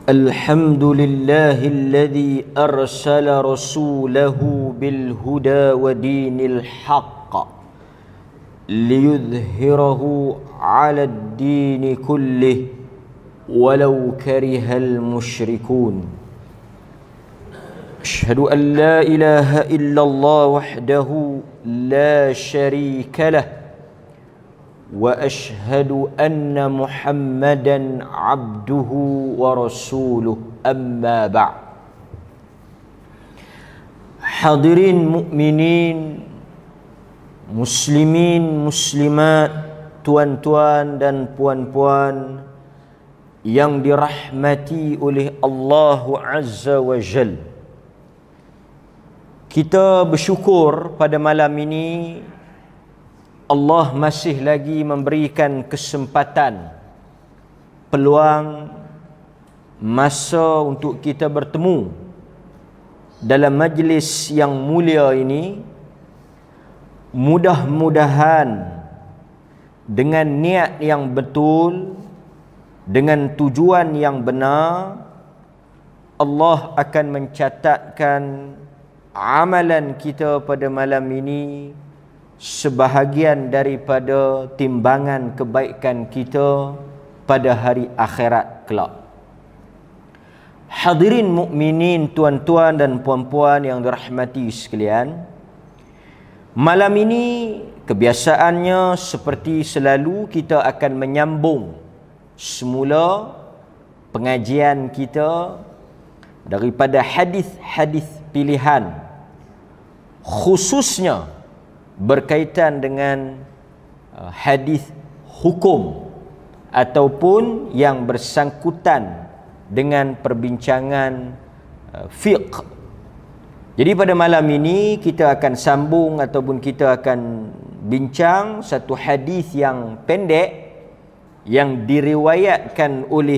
الحمد لله الذي أرسل رسوله بالهدى ودين الحق ليظهره على الدين كله ولو كره المشركون. أشهد أن لا إله إلا الله وحده لا شريك له وأشهد أن محمدا عبده ورسوله أما بعد. Hadirin mukminin, muslimin, muslimat, tuan-tuan dan puan-puan yang dirahmati oleh Allah Azza wa Jal. Kita bersyukur pada malam ini Allah masih lagi memberikan kesempatan, peluang, masa untuk kita bertemu dalam majlis yang mulia ini. Mudah-mudahan dengan niat yang betul, dengan tujuan yang benar, Allah akan mencatatkan amalan kita pada malam ini sebahagian daripada timbangan kebaikan kita pada hari akhirat kelak. Hadirin mukminin, tuan-tuan dan puan-puan yang dirahmati sekalian, malam ini kebiasaannya seperti selalu kita akan menyambung semula pengajian kita daripada hadis-hadis pilihan, khususnya berkaitan dengan hadis hukum ataupun yang bersangkutan dengan perbincangan fiqh. Jadi pada malam ini kita akan sambung ataupun kita akan bincang satu hadis yang pendek yang diriwayatkan oleh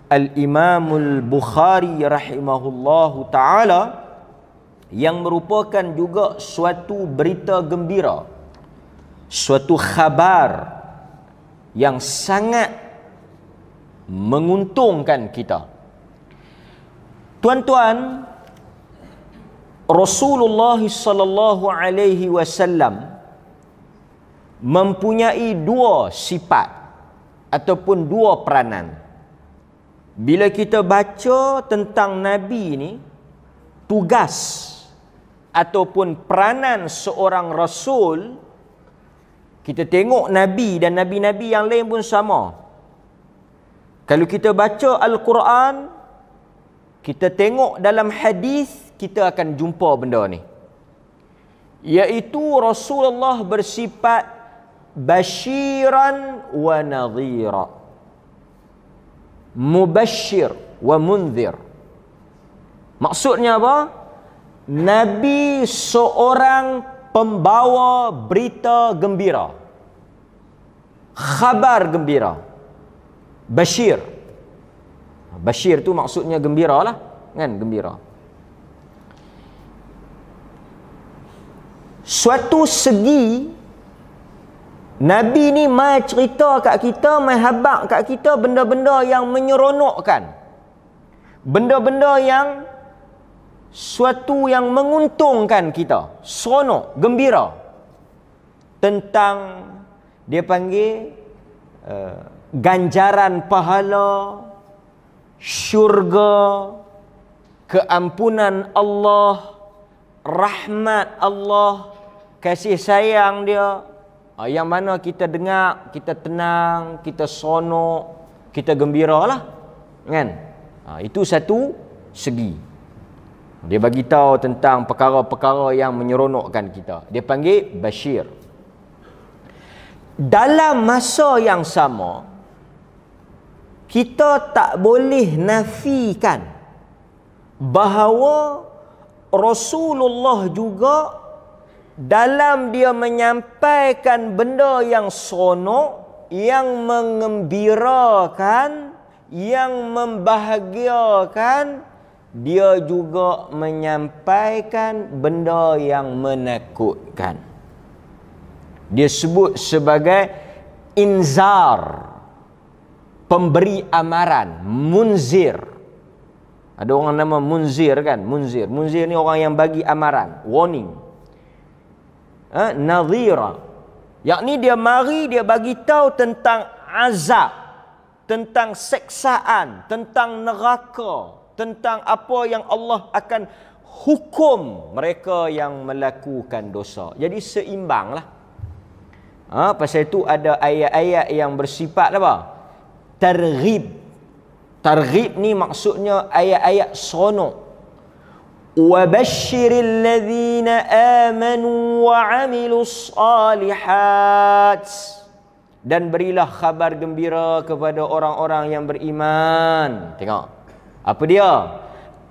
Al-Imamul Bukhari rahimahullahu ta'ala, yang merupakan juga suatu berita gembira, suatu khabar yang sangat menguntungkan kita. Tuan-tuan, Rasulullah sallallahu alaihi wasallam mempunyai dua sifat ataupun dua peranan. Bila kita baca tentang Nabi ini, tugas ataupun peranan seorang Rasul, kita tengok Nabi dan Nabi-Nabi yang lain pun sama. Kalau kita baca Al-Quran, kita tengok dalam hadis, kita akan jumpa benda ni, iaitu Rasulullah bersifat basyiran wa nadhira, mubasyir wa munzir. Maksudnya apa? Nabi seorang pembawa berita gembira, khabar gembira. Bashir, Bashir tu maksudnya gembira lah, kan, gembira. Suatu segi Nabi ni mai cerita kat kita, mai habaq kat kita benda-benda yang menyeronokkan, benda-benda yang suatu yang menguntungkan kita, seronok, gembira, tentang dia panggil ganjaran pahala, syurga, keampunan Allah, rahmat Allah, kasih sayang dia, yang mana kita dengar, kita tenang, kita seronok, kita gembira lah, kan? Itu satu segi. Dia bagi tahu tentang perkara-perkara yang menyeronokkan kita. Dia panggil Bashir. Dalam masa yang sama, kita tak boleh nafikan bahawa Rasulullah juga dalam dia menyampaikan benda yang seronok, yang mengembirakan, yang membahagiakan, dia juga menyampaikan benda yang menakutkan. Dia sebut sebagai inzar, pemberi amaran, munzir, Ada orang nama Munzir kan? Munzir ni orang yang bagi amaran, warning. Nadhira. Yakni dia mari, dia bagi tahu tentang azab, tentang seksaan, tentang neraka, tentang apa yang Allah akan hukum mereka yang melakukan dosa. Jadi seimbanglah. Pasal itu ada ayat-ayat yang bersifat apa? Targhib. Targhib ni maksudnya ayat-ayat seronok. Wa basyiril ladzina amanu wa 'amilus shalihat. Dan berilah khabar gembira kepada orang-orang yang beriman. Tengok. Apa dia?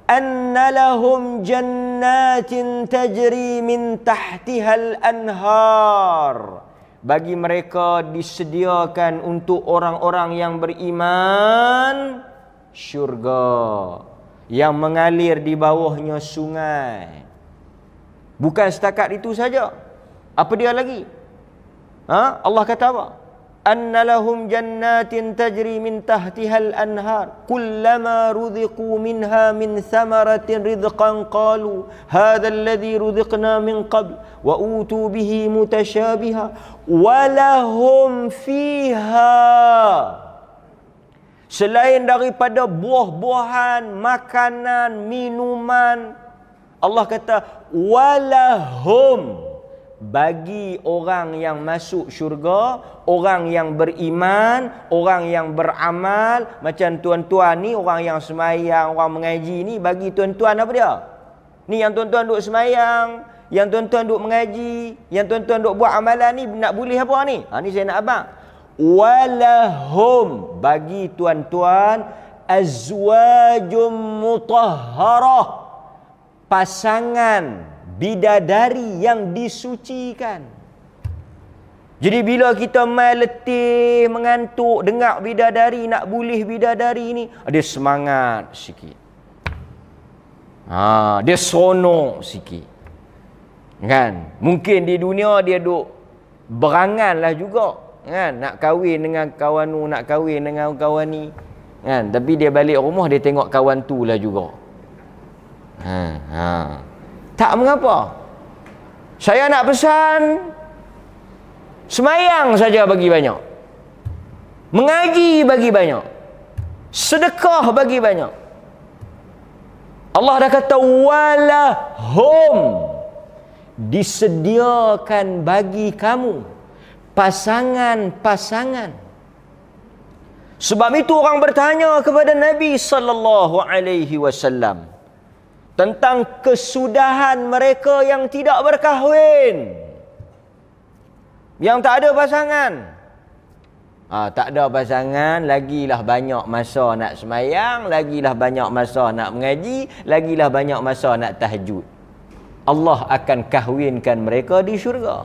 Anna lahum jannatin tajri min tahtihal anhar. Bagi mereka disediakan untuk orang-orang yang beriman syurga yang mengalir di bawahnya sungai. Bukan setakat itu saja. Apa dia lagi? Allah kata apa? Anna lahum jannatin tajri min tahtihal anhar kullama rudhiqu minha min thamaratin rizqan qalu hadha alladhi rudhiqna min qabl wa utu bihi mutashabiha wa lahum fiha, selain daripada buah-buahan, makanan, minuman, Allah kata walahum, bagi orang yang masuk syurga, orang yang beriman, orang yang beramal. Macam tuan-tuan ni, orang yang semayang, orang mengaji ni, bagi tuan-tuan apa dia? Ni yang tuan-tuan duk semayang, yang tuan-tuan duk mengaji, yang tuan-tuan duk buat amalan ni, nak boleh apa ni? Ni saya nak abang. Walahum, bagi tuan-tuan, azwajum mutahharah, pasangan bidadari yang disucikan. Jadi bila kita mai letih, mengantuk, dengar bidadari, nak boleh bidadari ni, dia semangat sikit. Dia seronok sikit. Kan? Mungkin di dunia dia duk berangan lah juga. Kan? Nak kahwin dengan kawan tu, nak kahwin dengan kawan ni. Kan? Tapi dia balik rumah, dia tengok kawan tu lah juga. Tak mengapa. Saya nak pesan, semayang saja bagi banyak, mengaji bagi banyak, sedekah bagi banyak. Allah dah kata walahum, disediakan bagi kamu pasangan-pasangan. Sebab itu orang bertanya kepada Nabi sallallahu alaihi wasallam tentang kesudahan mereka yang tidak berkahwin, yang tak ada pasangan. Tak ada pasangan, lagilah banyak masa nak semayang, lagilah banyak masa nak mengaji, lagilah banyak masa nak tahajud. Allah akan kahwinkan mereka di syurga.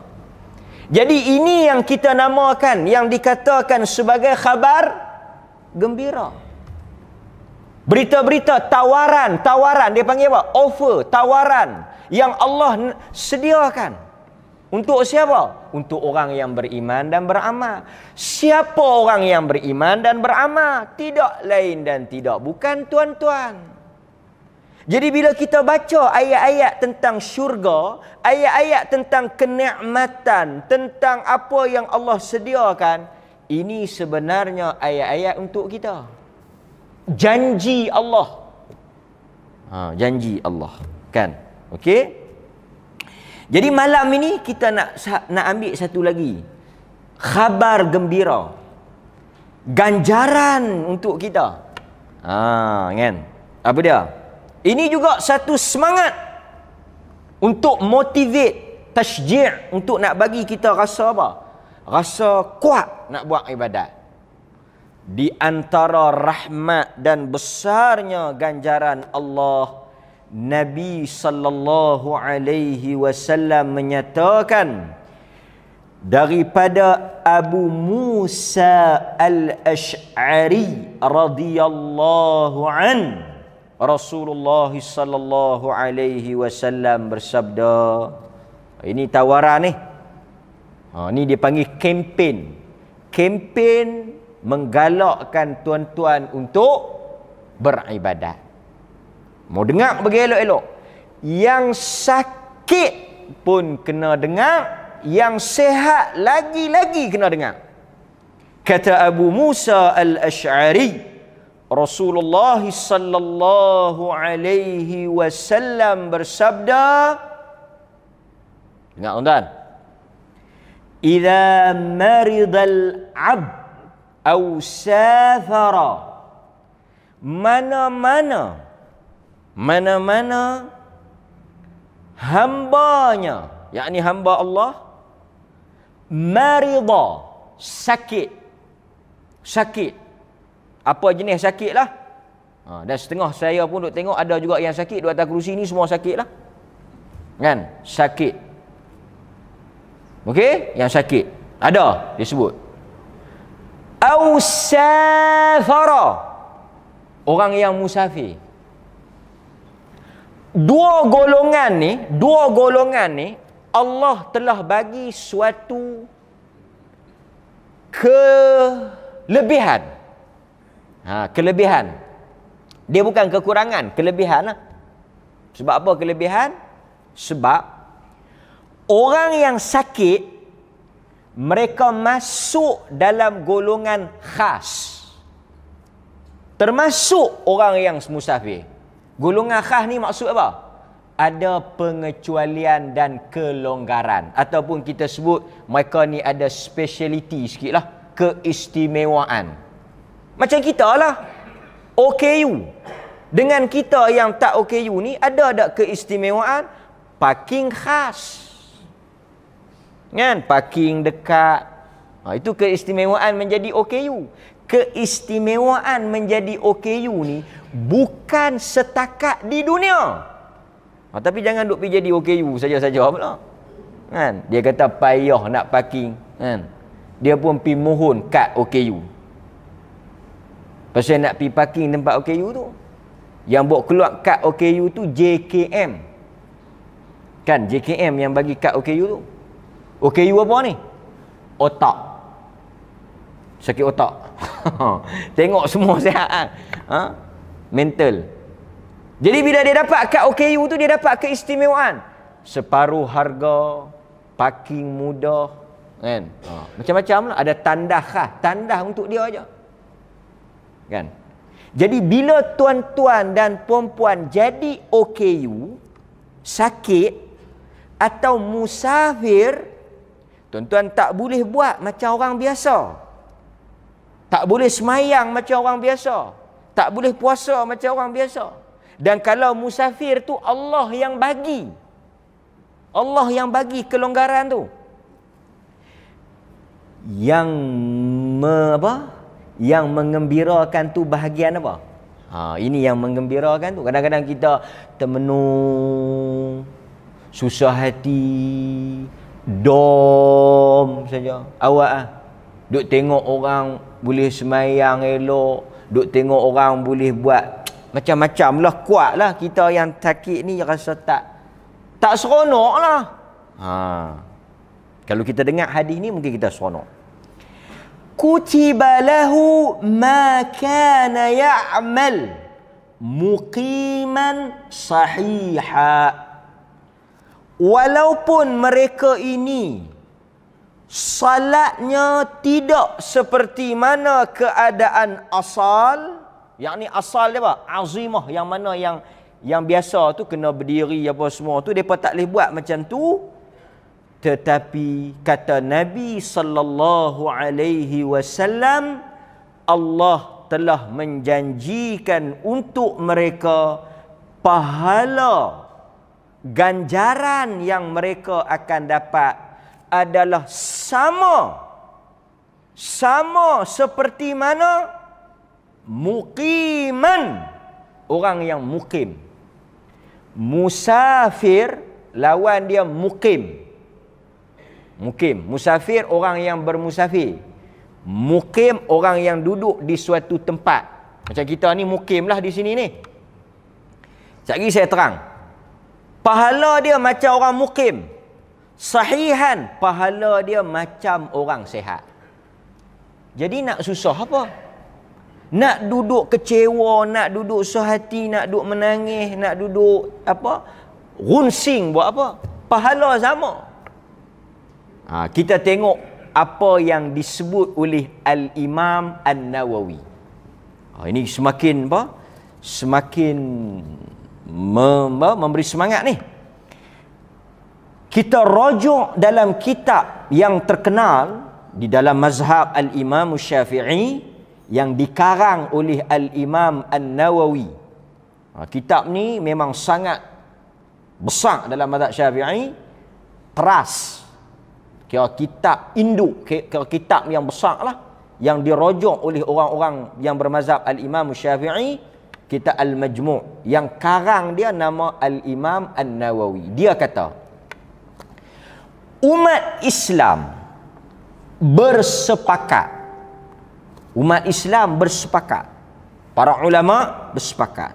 Jadi ini yang kita namakan, yang dikatakan sebagai khabar gembira. Berita-berita tawaran, dia panggil apa? Offer, tawaran yang Allah sediakan. Untuk siapa? Untuk orang yang beriman dan beramal. Siapa orang yang beriman dan beramal? Tidak lain dan tidak bukan tuan-tuan. Jadi bila kita baca ayat-ayat tentang syurga, ayat-ayat tentang kenikmatan, tentang apa yang Allah sediakan, ini sebenarnya ayat-ayat untuk kita. Janji Allah. Janji Allah. Kan? Okey? Jadi malam ini kita nak ambil satu lagi. Khabar gembira. Ganjaran untuk kita. Kan? Apa dia? Ini juga satu semangat untuk motivate, tashji', untuk nak bagi kita rasa apa? Rasa kuat nak buat ibadat. Di antara rahmat dan besarnya ganjaran Allah, Nabi sallallahu alaihi wasallam menyatakan daripada Abu Musa al-Ash'ari radhiyallahu an, Rasulullah sallallahu alaihi wasallam bersabda, ini tawaran ni. Ni dia panggil kempen. Kempen menggalakkan tuan-tuan untuk beribadat. Mau dengar bagi elok-elok. Yang sakit pun kena dengar, yang sehat lagi-lagi kena dengar. Kata Abu Musa al-Ash'ari, Rasulullah sallallahu alaihi wasallam bersabda, dengar tuan-tuan, "Idza maridal 'abd aw safara", mana-mana hambanya, yakni hamba Allah, marida, sakit. Apa jenis sakit lah. Dan setengah saya pun duk tengok ada juga yang sakit di atas kerusi ni, semua sakit lah. Kan? Sakit. Okey? Yang sakit. Ada disebut. Au safara. Orang yang musafir. Dua golongan ni Allah telah bagi suatu kelebihan. Kelebihan. Dia bukan kekurangan, kelebihan lah. Sebab apa kelebihan? Sebab orang yang sakit, mereka masuk dalam golongan khas. Termasuk orang yang musafir. Golongan khas ni maksud apa? Ada pengecualian dan kelonggaran. Ataupun kita sebut mereka ni ada speciality sikit lah. Keistimewaan. Macam kita lah. OKU. Dengan kita yang tak OKU ni, ada tak keistimewaan? Parking khas. Kan? Parking dekat. Itu keistimewaan menjadi OKU. Keistimewaan menjadi OKU ni bukan setakat di dunia. Tapi jangan duk pergi jadi OKU saja-saja pula. Kan? Dia kata payah nak parking. Kan? Dia pun pergi mohon kad OKU. Pasal nak pergi parking tempat OKU tu, yang buat keluar kad OKU tu JKM. Kan? JKM yang bagi kad OKU tu. OKU apa ni? Otak. Sakit otak. Tengok semua sihat. Mental. Jadi bila dia dapat kad OKU tu, dia dapat keistimewaan. Separuh harga, parking mudah. Kan? Macam-macam lah. Ada tandah khas. Tandah untuk dia aja. Kan? Jadi bila tuan-tuan dan puan-puan jadi OKU, sakit atau musafir, tuan-tuan tak boleh buat macam orang biasa. Tak boleh semayang macam orang biasa. Tak boleh puasa macam orang biasa. Dan kalau musafir tu Allah yang bagi. Allah yang bagi kelonggaran tu. Yang Yang mengembirakan tu bahagian apa? Ini yang mengembirakan tu. Kadang-kadang kita termenung, susah hati, dom saja. Awak duk tengok orang boleh semayang elok, duk tengok orang boleh buat macam-macam lah, kuat lah. Kita yang sakit ni rasa tak seronok lah. Kalau kita dengar hadis ni mungkin kita seronok. Kutiba lahu ma kana ya'mal muqiman sahiha. Walaupun mereka ini salatnya tidak seperti mana keadaan asal, yakni asal dia apa? Azimah, yang mana yang biasa tu kena berdiri apa semua tu, depa tak boleh buat macam tu. Tetapi kata Nabi sallallahu alaihi wasallam, Allah telah menjanjikan untuk mereka pahala, ganjaran yang mereka akan dapat adalah sama seperti mana muqiman, orang yang mukim. Musafir lawan dia mukim. Musafir orang yang bermusafir. Mukim orang yang duduk di suatu tempat. Macam kita ni mukim lah di sini ni. Sekejap lagi saya terang. Pahala dia macam orang mukim. Sahihan, pahala dia macam orang sehat. Jadi nak susah apa? Nak duduk kecewa, nak duduk sehati, nak duduk menangis, nak duduk runsing buat apa? Pahala sama. Kita tengok apa yang disebut oleh Al-Imam An-Nawawi. Ini semakin semakin memberi semangat ni. Kita rujuk dalam kitab yang terkenal di dalam mazhab Al-Imam Syafi'i yang dikarang oleh Al-Imam An-Nawawi. Kitab ni memang sangat besar dalam mazhab Syafi'i, keras. Kira kitab induk, kira kitab yang besar lah, yang dirujuk oleh orang-orang yang bermazhab Al-Imam Syafi'i, kitab Al-Majmu', yang karang dia nama Al-Imam An-Nawawi. Dia kata, umat Islam bersepakat, para ulama bersepakat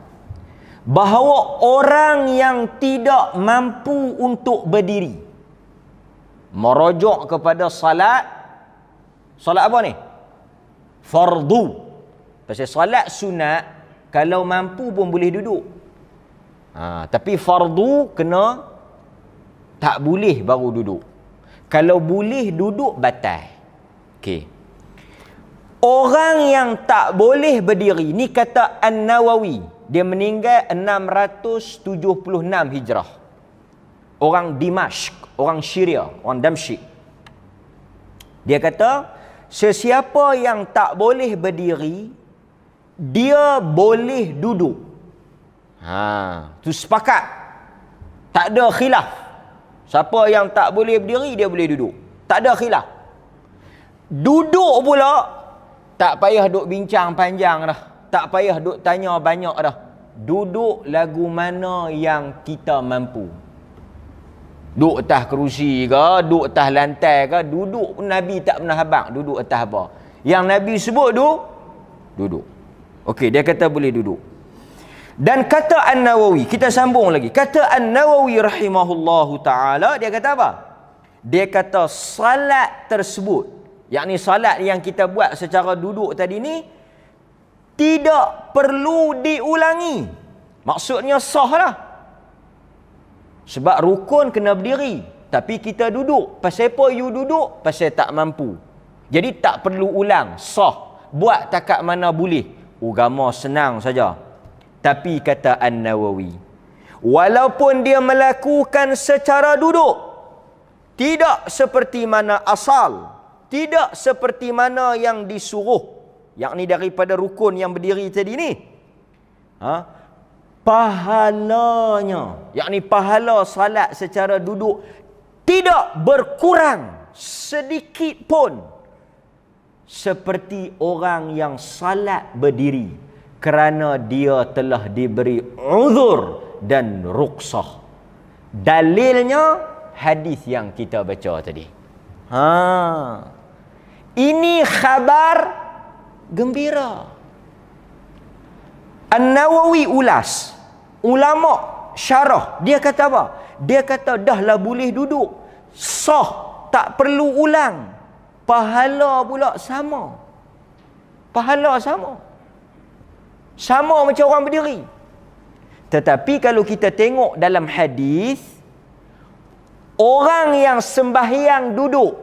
bahawa orang yang tidak mampu untuk berdiri, merujuk kepada salat apa ni? Fardu. Pasal salat sunat kalau mampu pun boleh duduk. Tapi fardu kena tak boleh baru duduk. Kalau boleh duduk batal. Okey. Orang yang tak boleh berdiri, ni kata An-Nawawi, dia meninggal 676 Hijrah. Orang Dimashq, orang Syria, orang Damsyik. Dia kata, sesiapa yang tak boleh berdiri, dia boleh duduk. Tu sepakat. Tak ada khilaf. Siapa yang tak boleh berdiri, dia boleh duduk. Tak ada khilaf. Duduk pula, tak payah duk bincang panjang dah. Tak payah duk tanya banyak dah. Duduk lagu mana yang kita mampu. Duduk atas kerusi ke, duduk atas lantai ke, duduk Nabi tak pernah habaq duduk atas apa. Yang Nabi sebut duduk. Okey, dia kata boleh duduk. Dan kata An-Nawawi, kita sambung lagi. Kata An-Nawawi rahimahullahu ta'ala, dia kata apa? Dia kata salat tersebut, yakni salat yang kita buat secara duduk tadi ni, tidak perlu diulangi. Maksudnya sah lah. Sebab rukun kena berdiri, tapi kita duduk. Pasal apa you duduk? Pasal tak mampu. Jadi tak perlu ulang, sah. Buat takat mana boleh. Agama senang saja. Tapi kata An-Nawawi, walaupun dia melakukan secara duduk, tidak seperti mana asal, tidak seperti mana yang disuruh, yakni daripada rukun yang berdiri tadi ni, pahalanya, yakni pahala salat secara duduk, tidak berkurang sedikit pun seperti orang yang salat berdiri, kerana dia telah diberi uzur dan ruksah. Dalilnya hadis yang kita baca tadi. Ini khabar gembira. An-Nawawi ulas, ulama syarah, dia kata apa? Dia kata dahlah boleh duduk, sah, tak perlu ulang. Pahala pula sama. Pahala sama. Sama macam orang berdiri. Tetapi kalau kita tengok dalam hadis, orang yang sembahyang duduk,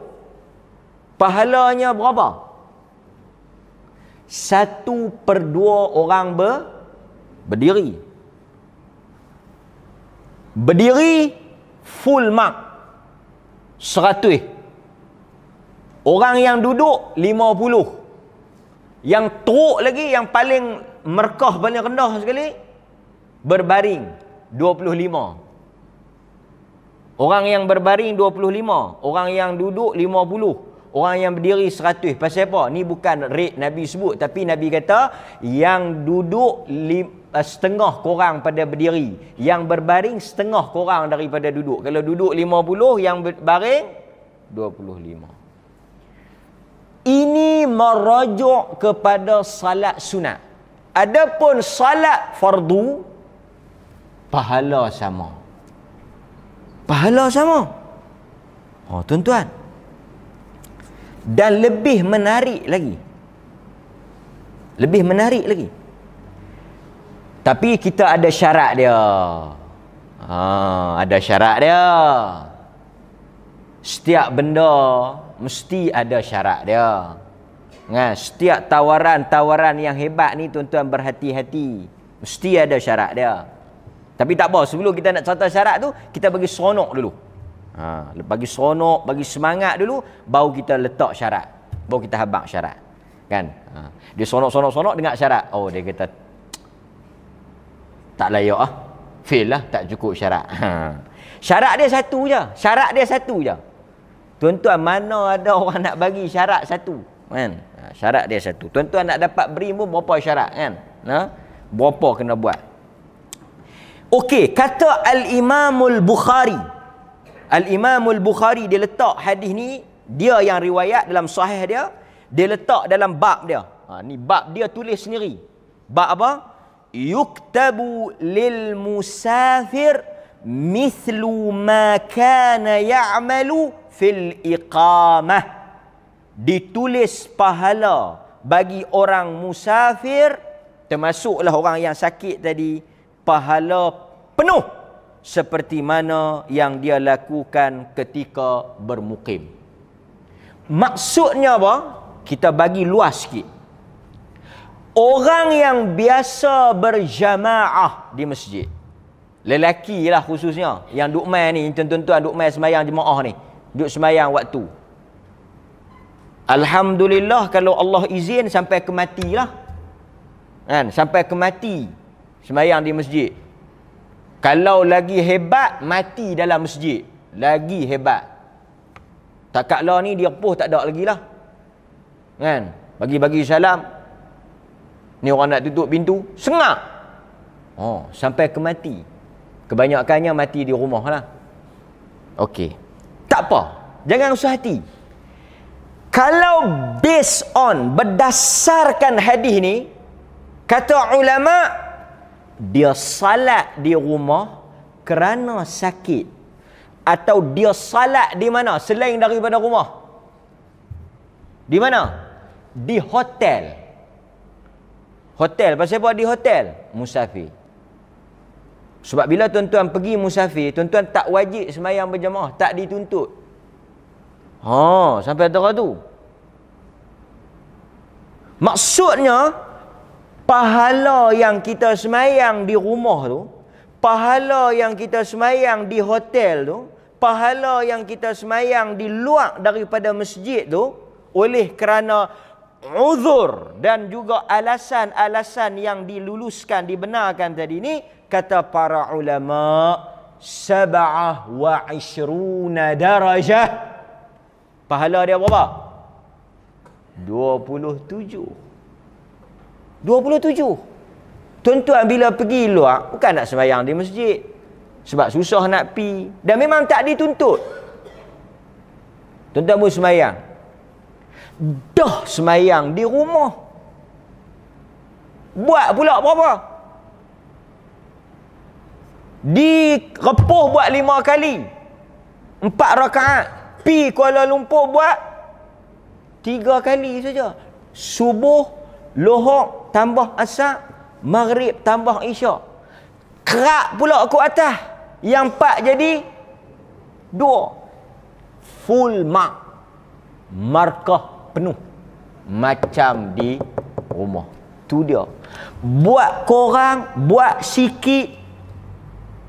pahalanya berapa? 1/2 orang berdiri. Berdiri full mark 100. Orang yang duduk 50. Yang teruk lagi, yang paling merkah paling rendah sekali, berbaring 25. Orang yang berbaring 25, orang yang duduk 50, orang yang berdiri 100. Pasal apa? Ni bukan rate Nabi sebut, tapi Nabi kata yang duduk setengah kurang pada berdiri, yang berbaring setengah kurang daripada duduk. Kalau duduk 50, yang berbaring 25. Ini merujuk kepada salat sunat. Adapun salat fardu, pahala sama. Pahala sama. Tuan-tuan. Dan lebih menarik lagi, Lebih menarik lagi. Tapi kita ada syarat dia. Ada syarat dia. Setiap benda mesti ada syarat dia. Setiap tawaran-tawaran yang hebat ni tuan-tuan berhati-hati. Mesti ada syarat dia. Tapi tak apa, sebelum kita nak contoh syarat tu, kita bagi seronok dulu. Bagi seronok, bagi semangat dulu, baru kita letak syarat. Baru kita habaq syarat. Kan? Dia seronok dengar syarat. Oh, dia kata tak layak ah. Fail lah, tak cukup syarat. Syarat dia satu je. Syarat dia satu je. Tuan-tuan, mana ada orang nak bagi syarat satu? Kan? Syarat dia satu. Tuan-tuan nak dapat berilmu berapa syarat kan? Berapa kena buat? Okey, kata Al-Imamul Bukhari. Al-Imamul Bukhari dia letak hadis ni, dia yang riwayat dalam sahih dia, dia letak dalam bab dia. Ni bab dia tulis sendiri. Bab apa? Yuktabu lil musafir mithlu ma kana ya'malu fil iqamah. Ditulis pahala bagi orang musafir, termasuklah orang yang sakit tadi, pahala penuh seperti mana yang dia lakukan ketika bermukim. Maksudnya apa? Kita bagi luas sikit. Orang yang biasa berjamaah di masjid, lelaki lah khususnya, yang duk main ni, tuan-tuan duk main sembahyang jemaah ni, duk sembahyang waktu. Alhamdulillah kalau Allah izin sampai ke mati lah. Kan? Sampai ke mati sembahyang di masjid. Kalau lagi hebat, mati dalam masjid. Lagi hebat. Takaklah ni dia pun tak ada lagi lah. Kan? Bagi-bagi salam. Ni orang nak tutup pintu, sengak. Sampai ke mati. Kebanyakannya mati di rumah lah. Okey. Tak apa. Jangan usah hati. Kalau based on, berdasarkan hadis ni, kata ulama, dia salat di rumah kerana sakit, atau dia salat di mana selain daripada rumah? Di mana? Di hotel. Hotel, pasal apa di hotel? Musafir. Sebab bila tuan-tuan pergi musafir, tuan-tuan tak wajib sembahyang berjamaah, tak dituntut. Sampai antara tu. Maksudnya, pahala yang kita sembahyang di rumah tu, pahala yang kita sembahyang di hotel tu, pahala yang kita sembahyang di luar daripada masjid tu, oleh kerana uzur dan juga alasan-alasan yang diluluskan, dibenarkan tadi ni, kata para ulama, 27 darajah. Pahala dia berapa? 27. Tuan-tuan bila pergi luar, bukan nak sembahyang di masjid. Sebab susah nak pi. Dan memang tak dituntut. Tuan-tuan pun sembahyang. Dah sembahyang di rumah. Buat pula berapa? Direpuh buat 5 kali. 4 rakaat. Pi Kuala Lumpur buat 3 kali saja. Subuh, lohor tambah asar, maghrib tambah isyak. Kerak pula ke atas. Yang 4 jadi 2. Full mark. Markah penuh. Macam di rumah. Tu dia. Buat korang, buat sikit,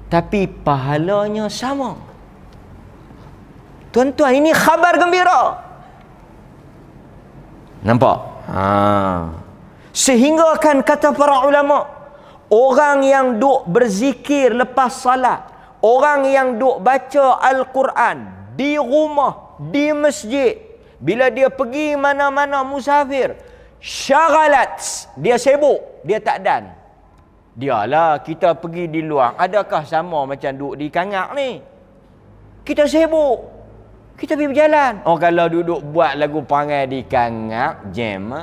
tapi pahalanya sama. Tuan-tuan, ini khabar gembira. Nampak? Sehingga kan kata para ulama, orang yang duk berzikir lepas salat, orang yang duk baca Al-Quran di rumah, di masjid, bila dia pergi mana-mana musafir, syaghalat, dia sibuk, dia tak dan. Dialah kita pergi di luar, adakah sama macam duk di kangak ni? Kita sibuk, kita pergi berjalan. Kalau duduk buat lagu perangai di kangak, jam.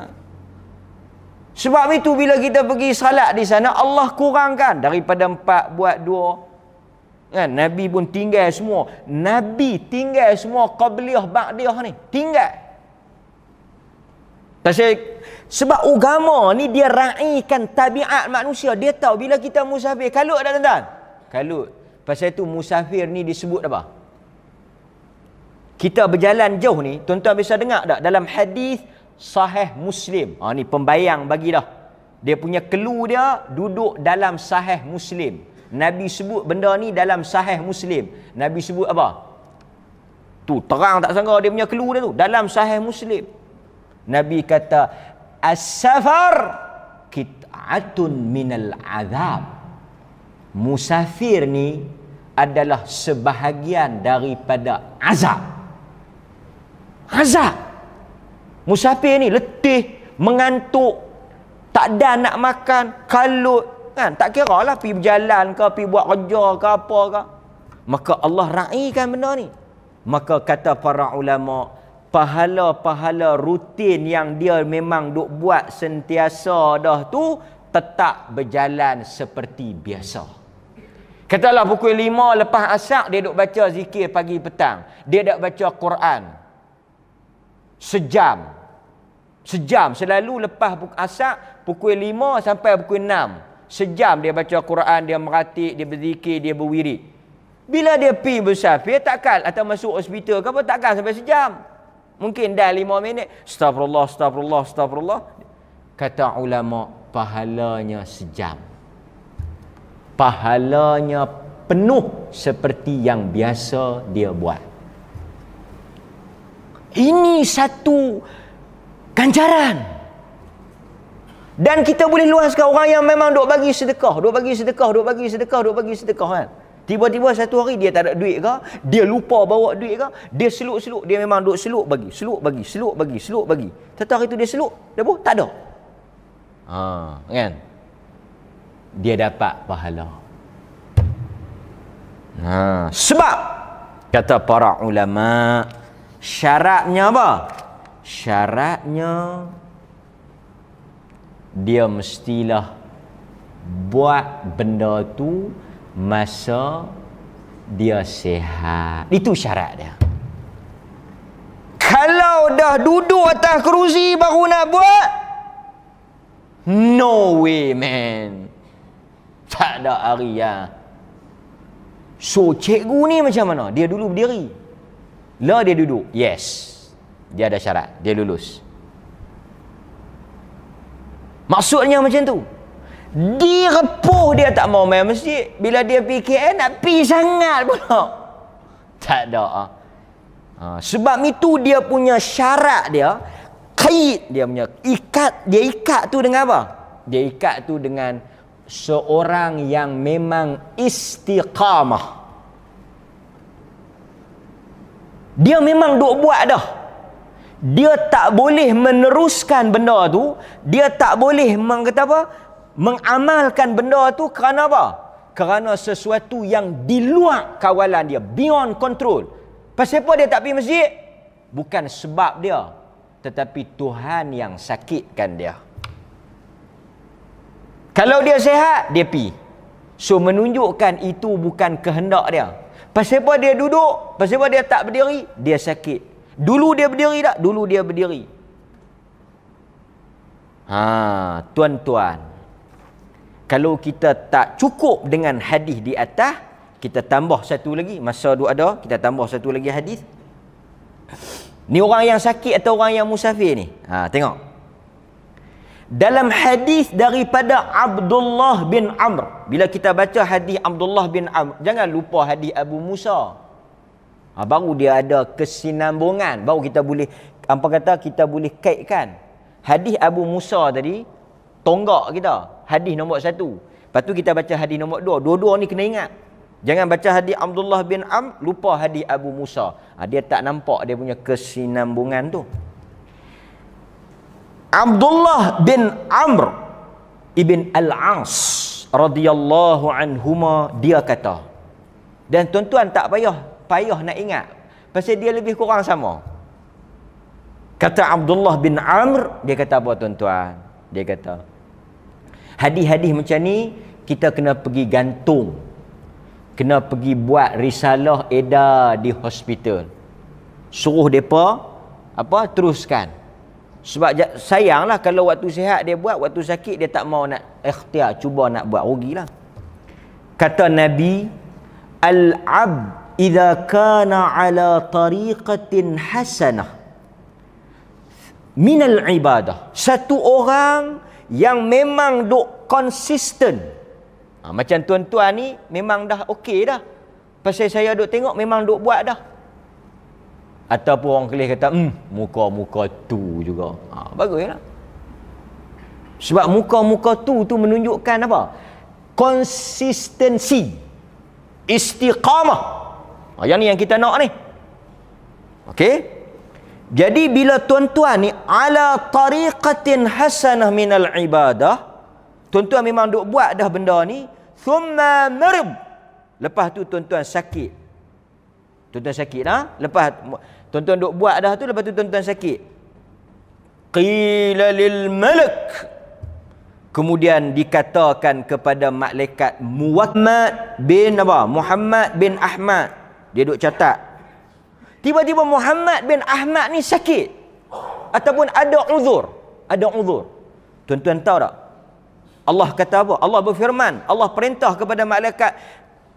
Sebab itu bila kita pergi salat di sana, Allah kurangkan daripada 4 buat 2. Kan? Nabi pun tinggal semua. Nabi tinggal semua qabliyah ba'diyah ni. Tinggal. Pasal Sebab agama ni dia raikan tabiat manusia. Dia tahu bila kita musafir. Kalut tak tuan-tuan? Kalut. Pasal itu musafir ni disebut apa? Kita berjalan jauh ni, tuan-tuan bisa dengar tak? Dalam hadis Sahih Muslim. Ni pembayang bagi dah. Dia punya clue dia duduk dalam Sahih Muslim. Nabi sebut benda ni dalam Sahih Muslim. Nabi sebut apa? Tu terang tak sangka dia punya clue dia tu. Dalam Sahih Muslim. Nabi kata, As-safar kit'atun minal azab. Musafir ni adalah sebahagian daripada azab. Azab. Musafir ni letih, mengantuk, tak ada nak makan, kalut, kan? Tak kira lah pergi berjalan ke, pergi buat kerja ke apa ke. Maka Allah raikan benda ni. Maka kata para ulama, pahala-pahala rutin yang dia memang duk buat sentiasa dah tu tetap berjalan seperti biasa. Katalah pukul 5 lepas asar dia duk baca zikir pagi petang. Dia duk baca Quran. Sejam selalu lepas asar pukul 5 sampai pukul 6. Sejam dia baca Quran, dia meratik, dia berzikir, dia berwirid. Bila dia pergi bersafir takkan atau masuk hospital ke apa, takkan sampai sejam. Mungkin dah 5 minit. Astagfirullah, astagfirullah, astagfirullah. Kata ulama, pahalanya sejam. Pahalanya penuh seperti yang biasa dia buat. Ini satu ganjaran. Dan kita boleh luaskan orang yang memang duk bagi sedekah, kan. Tiba-tiba satu hari dia tak ada duit ke, dia lupa bawa duit ke, dia seluk-seluk, dia memang duk seluk bagi. Satu hari tu dia seluk, dah pun tak ada. Kan? Dia dapat pahala. Sebab kata para ulama, syaratnya apa? Syaratnya dia mestilah buat benda tu masa dia sihat. Itu syarat dia. Kalau dah duduk atas kerusi baru nak buat, no way man. Tak ada hari ya. So cikgu ni macam mana? Dia dulu berdiri, lah dia duduk. Yes, dia ada syarat, dia lulus. Maksudnya macam tu. Dia repuh, dia tak mau main masjid. Bila dia fikir nak pergi sangat pula, tak ada. Sebab itu dia punya syarat dia, kait dia punya ikat, dia ikat tu dengan apa? Dia ikat tu dengan seorang yang memang istiqamah. Dia memang duk buat dah. Dia tak boleh meneruskan benda tu, dia tak boleh mengamalkan benda tu kerana apa? Kerana sesuatu yang di luar kawalan dia, beyond control. Pasal apa dia tak pergi masjid? Bukan sebab dia, tetapi Tuhan yang sakitkan dia. Kalau dia sihat, dia pergi. So menunjukkan itu bukan kehendak dia. Pasal apa dia duduk? Pasal apa dia tak berdiri? Dia sakit. Dulu dia berdiri tak? Dulu dia berdiri. Tuan-tuan, kalau kita tak cukup dengan hadis di atas, kita tambah satu lagi. Masa tu ada, kita tambah satu lagi hadis. Ni orang yang sakit atau orang yang musafir ni? Tengok. Dalam hadis daripada Abdullah bin Amr. Bila kita baca hadis Abdullah bin Amr, jangan lupa hadis Abu Musa. Baru dia ada kesinambungan, baru kita boleh kita boleh kaitkan. Hadis Abu Musa tadi tonggak kita, hadis nombor 1. Lepas tu kita baca hadis nombor 2. Dua-dua ni kena ingat. Jangan baca hadis Abdullah bin Amr, lupa hadis Abu Musa. Dia tak nampak dia punya kesinambungan tu. Abdullah bin Amr ibn Al-As radhiyallahu anhuma, dia kata, dan tuan-tuan tak payah nak ingat, pasal dia lebih kurang sama. Kata Abdullah bin Amr, dia kata apa tuan-tuan? Dia kata, hadis-hadis macam ni kita kena pergi gantung, kena pergi buat risalah edar di hospital, suruh mereka teruskan Sebab sayanglah kalau waktu sihat dia buat, waktu sakit dia tak mau nak ikhtiar, cuba nak buat, rugilah. Kata Nabi, al-'abd idza kana ala tariqatin hasanah minal ibadah. Satu orang yang memang duk konsisten. Macam tuan-tuan ni memang dah okey dah. Pasal saya duk tengok memang duk buat dah. Ataupun orang kelih kata, muka-muka tu juga. Baguslah. Sebab muka-muka tu menunjukkan apa? Konsistensi. Istiqamah. Yang ni yang kita nak ni. Okey? Jadi bila tuan-tuan ni ala tariqatin hasanah minal ibadah, tuan-tuan memang duk buat dah benda ni, thumma marid. Lepas tu tuan-tuan sakit. Tuan-tuan sakit dah, lepas tuan-tuan duk buat dah tu, lepas tu tuan-tuan sakit. Qila lil malak. Kemudian dikatakan kepada malaikat Muhammad bin Ahmad. Dia duk catat. Tiba-tiba Muhammad bin Ahmad ni sakit. Ataupun ada uzur. Ada uzur. Tuan-tuan tahu tak? Allah kata apa? Allah berfirman. Allah perintah kepada malaikat.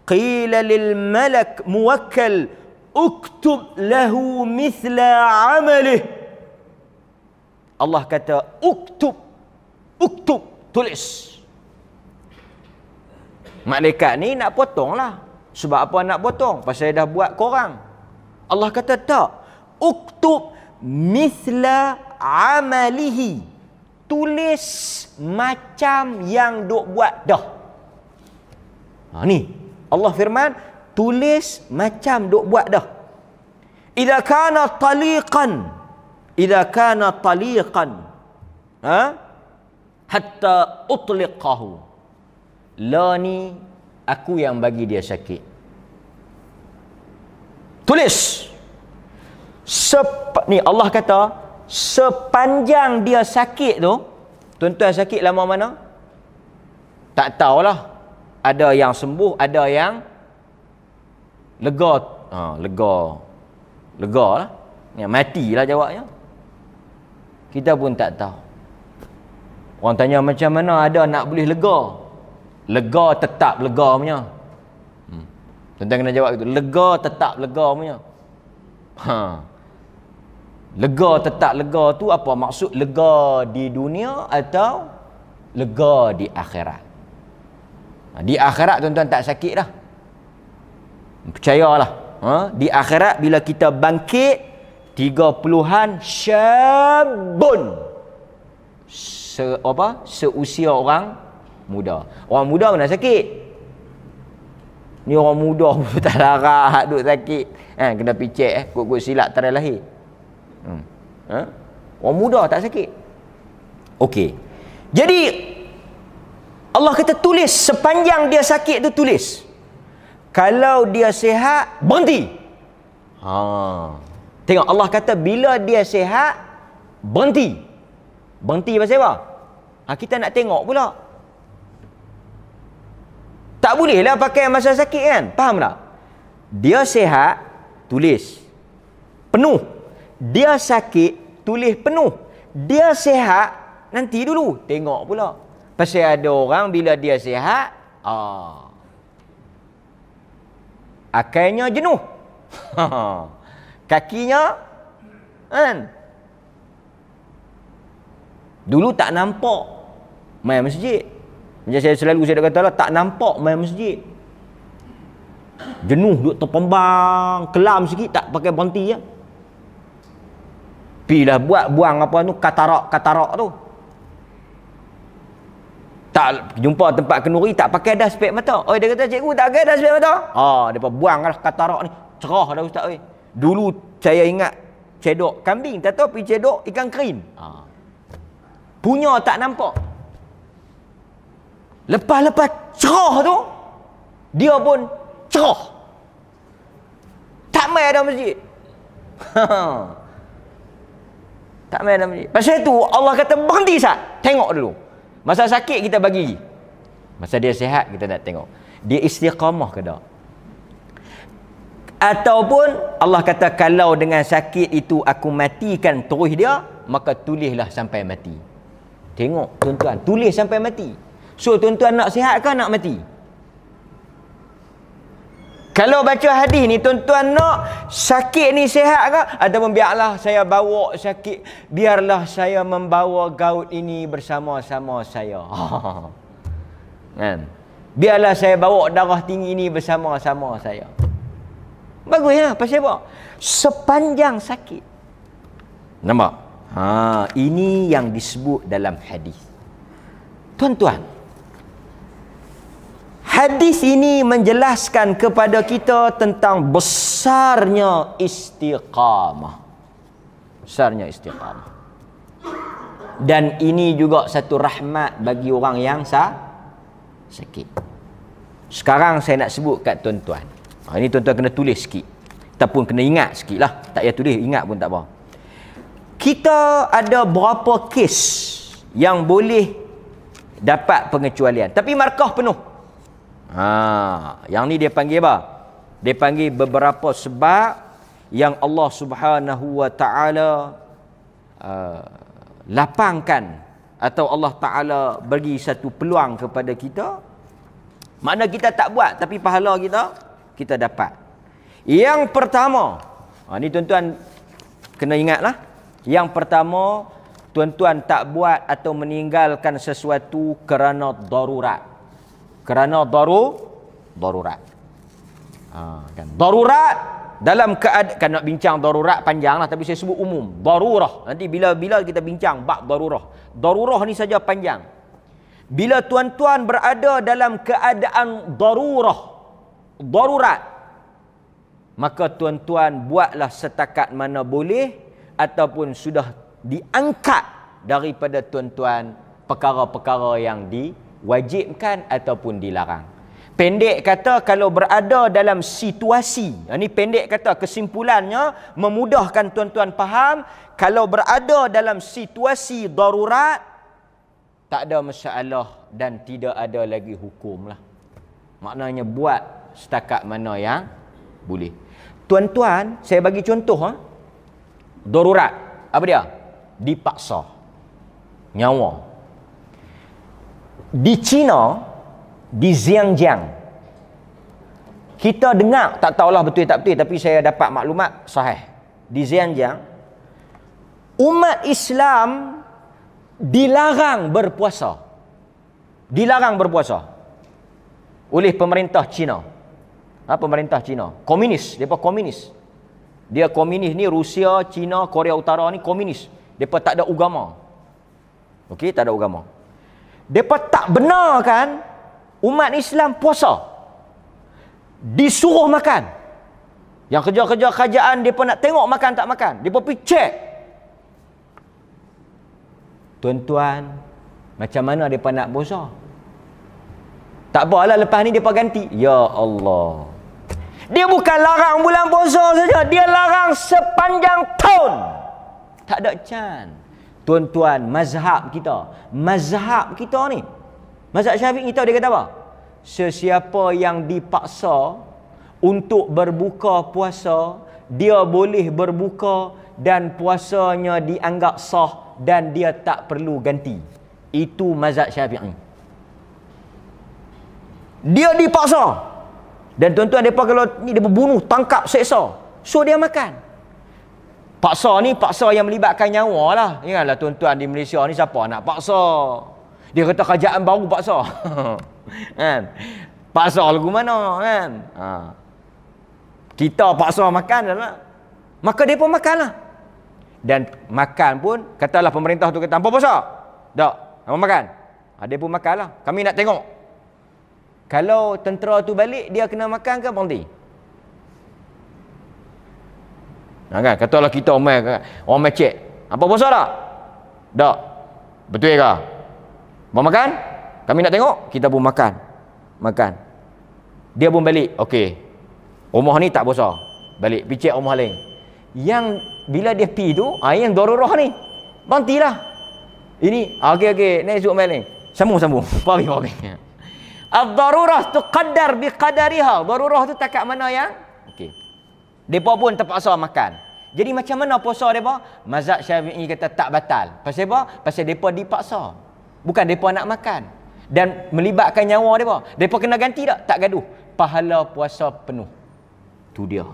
Qila lil malak muwakkal. Uktub lahu mithla amalih. Allah kata, uktub. Tulis. Malaikat ni nak potong lah. Sebab apa nak potong? Pasal dah buat korang. Allah kata tak. Uktub mithla amalihi. Tulis macam yang duk buat dah. Ni. Allah firman, tulis macam duk buat dah. Idza kana taliqan. Hatta utliqahu. La ni aku yang bagi dia sakit. Tulis. Ni Allah kata, sepanjang dia sakit tu, tuan-tuan sakit lama mana? Tak tahulah. Ada yang sembuh, ada yang lega. Lega lah. Yang matilah jawabnya. Kita pun tak tahu. Orang tanya macam mana ada nak boleh lega. Lega tetap lega punya. Tuan-tuan kena jawab itu. Lega tetap lega punya. Lega tetap lega tu apa maksud? Lega di dunia atau lega di akhirat? Di akhirat tuan-tuan tak sakit dah. Percayalah. Di akhirat bila kita bangkit 30-an syabun. Seusia orang muda. Orang muda mana sakit? Ni orang muda pun tak larat duk sakit. Kena picek kot-kot silap tarikh lahir. Orang muda tak sakit. Okey. Jadi Allah kata tulis sepanjang dia sakit tu tulis. Kalau dia sihat, berhenti. Tengok Allah kata bila dia sihat, berhenti. Berhenti pasal apa? Kita nak tengok pula. Tak bolehlah pakai masa sakit kan? Faham tak? Dia sihat, tulis. Penuh. Dia sakit, tulis penuh. Dia sihat, nanti dulu. Tengok pula. Pasal ada orang bila dia sihat, akainya jenuh. Kakinya, kan? Dulu tak nampak main masjid. Macam saya dah kata lah, tak nampak main masjid. Jenuh, duk terpembang, kelam sikit, tak pakai berhenti ya. Pilah buang apa tu, katarak tu. Tak jumpa tempat kenduri, tak pakai dah spek mata. Dia kata, cikgu tak pakai dah spek mata. Dia buanglah katarak ni. Cerah dah ustaz oi. Dulu saya ingat cedok kambing, tak tahu pergi cedok ikan krim. Punya tak nampak. Lepas-lepas cerah tu, dia pun cerah. Tak main ada masjid. Tak main ada masjid. Pasal tu Allah kata berhenti sat. Tengok dulu. Masa sakit kita bagi. Masa dia sihat kita nak tengok. Dia istiqamah ke tak? Ataupun Allah kata kalau dengan sakit itu aku matikan terus dia, maka tulislah sampai mati. Tengok tuan-tuan, tulis sampai mati. So tuan-tuan nak sihat ke nak mati? Kalau baca hadis ni tuan-tuan nak sakit ni sihat ke ataupun biarlah saya bawa sakit, biarlah saya membawa gout ini bersama-sama saya. Kan? Biarlah saya bawa darah tinggi ini bersama-sama saya. Bagus ya, pasal apa? Sepanjang sakit. Nampak? Ini yang disebut dalam hadis. Tuan-tuan, hadis ini menjelaskan kepada kita tentang besarnya istiqamah. Besarnya istiqamah. Dan ini juga satu rahmat bagi orang yang sakit. Sekarang saya nak sebut kat tuan-tuan. Ini tuan-tuan kena tulis sikit. Ataupun kena ingat sikit lah. Tak payah tulis, ingat pun tak apa. Kita ada berapa kes yang boleh dapat pengecualian. Tapi markah penuh. Yang ni dia panggil apa? Dia panggil beberapa sebab yang Allah Subhanahu wa taala lapangkan atau Allah taala bagi satu peluang kepada kita. Makna kita tak buat tapi pahala kita dapat. Yang pertama, ni tuan-tuan kena ingatlah. Yang pertama, tuan-tuan tak buat atau meninggalkan sesuatu kerana darurat. Kerana darurat. Kan? Darurat dalam keadaan, kan nak bincang darurat panjang lah, tapi saya sebut umum. Darurah. Nanti bila kita bincang bab darurah. Darurah ni saja panjang. Bila tuan-tuan berada dalam keadaan darurat, maka tuan-tuan buatlah setakat mana boleh ataupun sudah diangkat daripada tuan-tuan perkara-perkara yang diwajibkan ataupun dilarang. Pendek kata, kalau berada dalam situasi, ini pendek kata, kesimpulannya memudahkan tuan-tuan faham, kalau berada dalam situasi darurat, tak ada masalah dan tidak ada lagi hukum lah. Maknanya buat setakat mana yang boleh. Tuan-tuan, saya bagi contoh. Darurat. Apa dia? Dipaksa. Nyawa. Di China, di Xinjiang, kita dengar, tak tahulah betul tak betul, tapi saya dapat maklumat sahih. Di Xinjiang, umat Islam dilarang berpuasa. Dilarang berpuasa oleh pemerintah China. Pemerintah China. Komunis. Mereka komunis. Dia komunis ni, Rusia, China, Korea Utara ni komunis. Mereka tak ada agama. Okey, tak ada agama. Mereka tak benarkan umat Islam puasa. Disuruh makan. Yang kerja-kerja kerajaan, mereka nak tengok makan tak makan. Mereka pergi cek. Tuan-tuan, macam mana mereka nak puasa? Tak apalah, lepas ni mereka ganti. Ya Allah. Dia bukan larang bulan puasa saja, dia larang sepanjang tahun. Tak ada can. Tuan-tuan, mazhab kita ni, mazhab Syafi'i kita, dia kata apa? Sesiapa yang dipaksa untuk berbuka puasa, dia boleh berbuka dan puasanya dianggap sah dan dia tak perlu ganti. Itu mazhab Syafi'i. Dia dipaksa. Dan tuan-tuan, mereka kalau ni dia berbunuh, tangkap, seksa, so dia makan. Paksa ni paksa yang melibatkan nyawa lah. Ingatlah tuan-tuan, di Malaysia ni siapa nak paksa? Dia kata kerajaan baru paksa. Kan? Paksa lagu mana kan? Kita paksa makan lah. Maka dia pun makan lah. Dan makan pun, katalah pemerintah tu kata, hampa puasa? Tak, hampa makan. Dia pun makan lah. Kami nak tengok. Kalau tentera tu balik, dia kena makan ke berhenti? Kan? Katalah kita orang cek. Apa puasa tak? Tak. Betul ke? Mau makan? Kami nak tengok. Kita pun makan. Makan. Dia pun balik. Okey. Rumah ni tak puasa. Balik. Pergi cek rumah lain. Yang bila dia pergi tu, yang darurah ni. Berhentilah. Ini. Okey. Next rumah lain. Sambung. Pari. Ad-darurah tuqaddar biqadariha. Darurah tu takat mana yang? Okey. Depa pun terpaksa makan. Jadi macam mana puasa mereka? Mazhab Syafi'i kata tak batal. Pasal apa? Pasal mereka dipaksa. Bukan mereka nak makan. Dan melibatkan nyawa mereka. Mereka kena ganti tak? Tak gaduh. Pahala puasa penuh. Tu dia.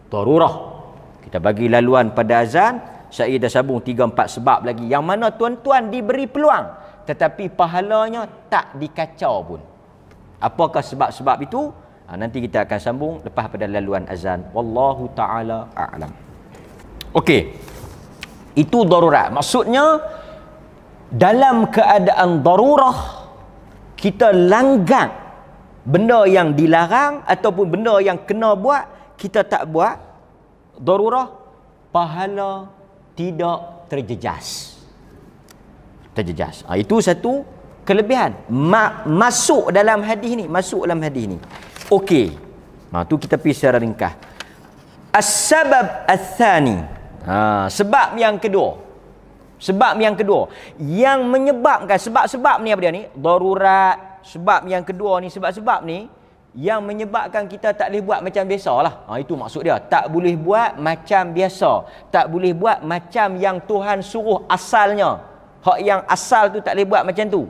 Darurah. Kita bagi laluan pada azan. Saya dah sambung 3-4 sebab lagi. Yang mana tuan-tuan diberi peluang. Tetapi pahalanya tak dikacau pun. Apakah sebab-sebab itu? Nanti kita akan sambung lepas pada laluan azan. Wallahu ta'ala a'lam. Okey. Itu darurat. Maksudnya, dalam keadaan darurah, kita langgar benda yang dilarang ataupun benda yang kena buat, kita tak buat. Darurah, pahala tidak terjejas. Terjejas. Itu satu kelebihan. Masuk dalam hadis ni. Masuk dalam hadis ni. Okey. Tu kita pergi secara ringkas. As-sabab ats-tsani. Sebab yang kedua. Sebab yang kedua. Yang menyebabkan, sebab-sebab ni apa dia ni? Darurat. Sebab yang kedua ni, sebab-sebab ni, yang menyebabkan kita tak boleh buat macam biasa lah. Itu maksud dia. Tak boleh buat macam biasa. Tak boleh buat macam yang Tuhan suruh asalnya. Hak yang asal tu tak boleh buat macam tu.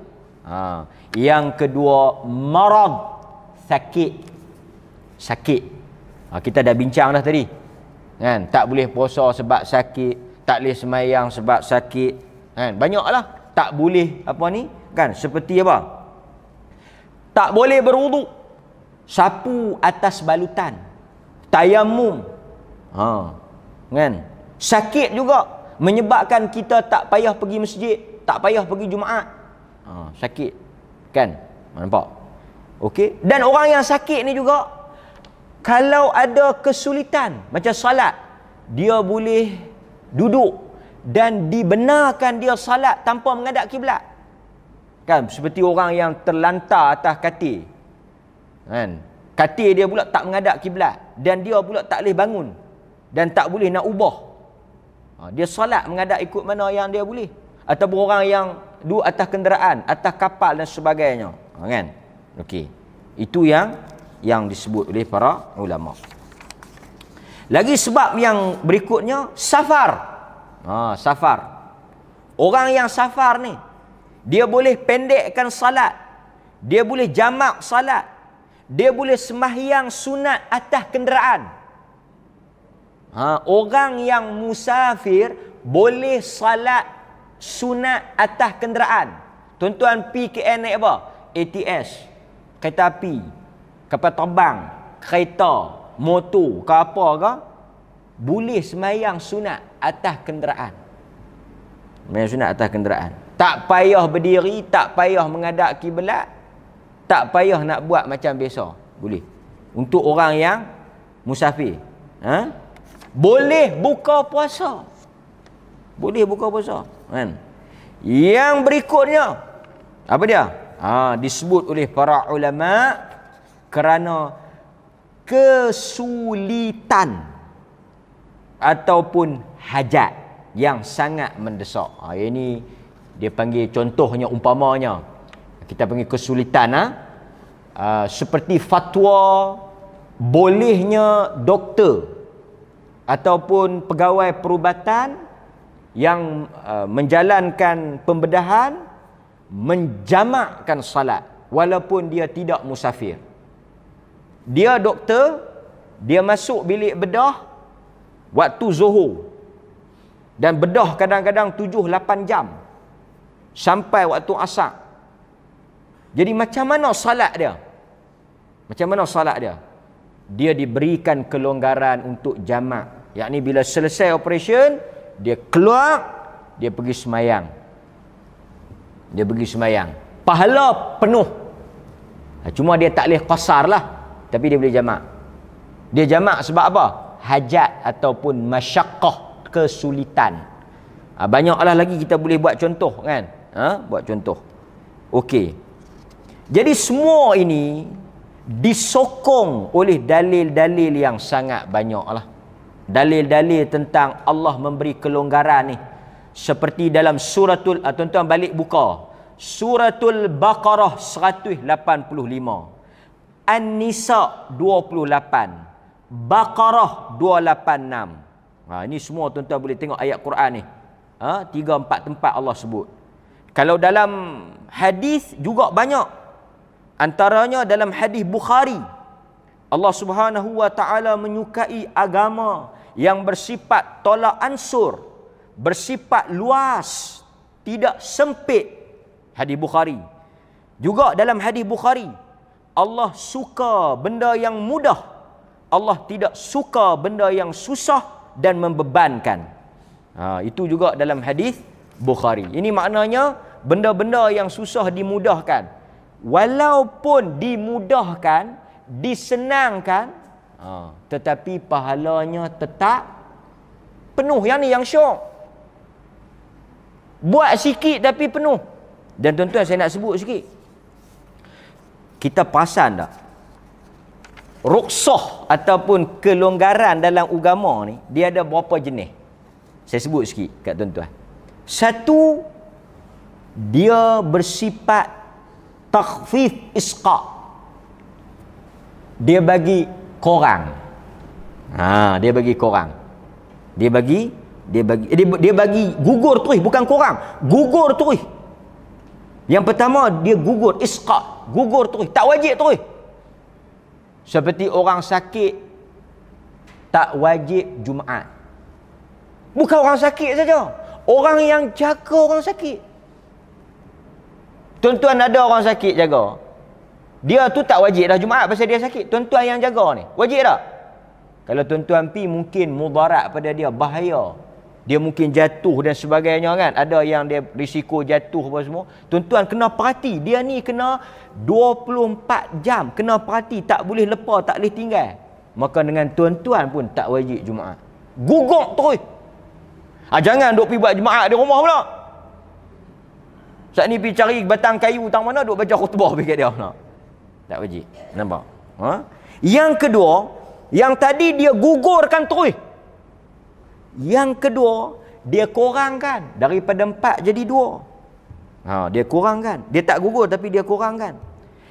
Yang kedua, marad. Sakit. Sakit. Kita dah bincang dah tadi. Kan? Tak boleh puasa sebab sakit. Tak boleh semayang sebab sakit. Kan? Banyaklah. Tak boleh apa ni? Kan? Seperti apa? Tak boleh berwuduk. Sapu atas balutan. Tayamum. Kan? Sakit juga menyebabkan kita tak payah pergi masjid, tak payah pergi Jumaat. Sakit. Kan? Nampak? Okey. Dan orang yang sakit ni juga, kalau ada kesulitan macam salat, dia boleh duduk dan dibenarkan dia salat tanpa menghadap kiblat. Kan? Seperti orang yang terlantar atas katil. Kan? Katil dia pula tak menghadap kiblat dan dia pula tak boleh bangun dan tak boleh nak ubah. Dia salat menghadap ikut mana yang dia boleh. Ataupun orang yang duduk atas kenderaan, atas kapal dan sebagainya. Kan? Okey. Itu yang disebut oleh para ulama. Lagi sebab yang berikutnya, safar. Safar. Orang yang safar ni, dia boleh pendekkan salat. Dia boleh jamak salat. Dia boleh sembahyang sunat atas kenderaan. Orang yang musafir boleh salat sunat atas kenderaan. Tuan-tuan PKN naik apa? ATS, kereta api, kapal terbang, kereta, motor ke apa ke, boleh sembahyang sunat atas kenderaan. Sembahyang sunat atas kenderaan. Tak payah berdiri, tak payah menghadap kiblat, tak payah nak buat macam biasa. Boleh. Untuk orang yang musafir. Boleh buka puasa. Boleh buka puasa. Kan? Yang berikutnya, apa dia? Disebut oleh para ulama kerana kesulitan ataupun hajat yang sangat mendesak. Ini dia panggil contohnya, umpamanya kita panggil kesulitan. Seperti fatwa bolehnya doktor ataupun pegawai perubatan yang menjalankan pembedahan menjamakkan salat walaupun dia tidak musafir. Dia doktor, dia masuk bilik bedah waktu zuhur dan bedah kadang-kadang 7-8 jam sampai waktu asar. Jadi macam mana salat dia? Macam mana salat dia? Dia diberikan kelonggaran untuk jamak. Yakni bila selesai operation, dia keluar, dia pergi semayang. Dia pergi semayang. Pahala penuh. Cuma dia tak boleh qasar lah. Tapi dia boleh jamak. Dia jamak sebab apa? Hajat ataupun masyaqqah, kesulitan. Banyaklah lagi kita boleh buat contoh kan? Buat contoh. Okey. Jadi semua ini disokong oleh dalil-dalil yang sangat banyaklah. Dalil-dalil tentang Allah memberi kelonggaran ni. Seperti dalam suratul, tuan-tuan balik buka Suratul Baqarah 185, An-Nisa 28, Baqarah 286, Ini semua tuan-tuan boleh tengok ayat Quran ni. 3-4 tempat Allah sebut. Kalau dalam hadis juga banyak. Antaranya dalam hadis Bukhari. Allah Subhanahu wa taala menyukai agama yang bersifat tolak ansur, bersifat luas, tidak sempit. Hadis Bukhari. Juga dalam hadis Bukhari, Allah suka benda yang mudah. Allah tidak suka benda yang susah dan membebankan. Itu juga dalam hadis Bukhari. Ini maknanya benda-benda yang susah dimudahkan. Walaupun dimudahkan, disenangkan, tetapi pahalanya tetap penuh. Yang ni yang syok. Buat sikit tapi penuh. Dan tuan-tuan, saya nak sebut sikit. Kita perasan tak? Ruksah ataupun kelonggaran dalam agama ni, dia ada berapa jenis? Saya sebut sikit kat tuan-tuan. Satu, dia bersifat takhfif isqa'. Dia bagi korang. Dia bagi korang. Dia bagi gugur terus, bukan korang. Gugur terus. Yang pertama, dia gugur isqa', gugur terus, tak wajib terus. Seperti orang sakit tak wajib Jumaat. Bukan orang sakit saja, orang yang jaga orang sakit. Tuan-tuan ada orang sakit jaga, dia tu tak wajib dah Jumaat pasal dia sakit. Tuan-tuan yang jaga ni wajib tak? Kalau tuan-tuan pi, mungkin mudarat pada dia, bahaya. Dia mungkin jatuh dan sebagainya kan. Ada yang dia risiko jatuh apa semua. Tuan-tuan kena perhati. Dia ni kena 24 jam. Kena perhati. Tak boleh lepas, tak boleh tinggal. Maka dengan tuan-tuan pun tak wajib Jumaat. Gugur terus. Jangan duk pergi buat Jumaat di rumah pula. Saat ni pergi cari batang kayu tang mana, duk baca khutbah pergi kat dia pula. Tak wajib. Nampak? Yang kedua, yang tadi dia gugurkan terus. Yang kedua, dia kurangkan daripada 4 jadi 2. Dia kurangkan. Dia tak gugur tapi dia kurangkan.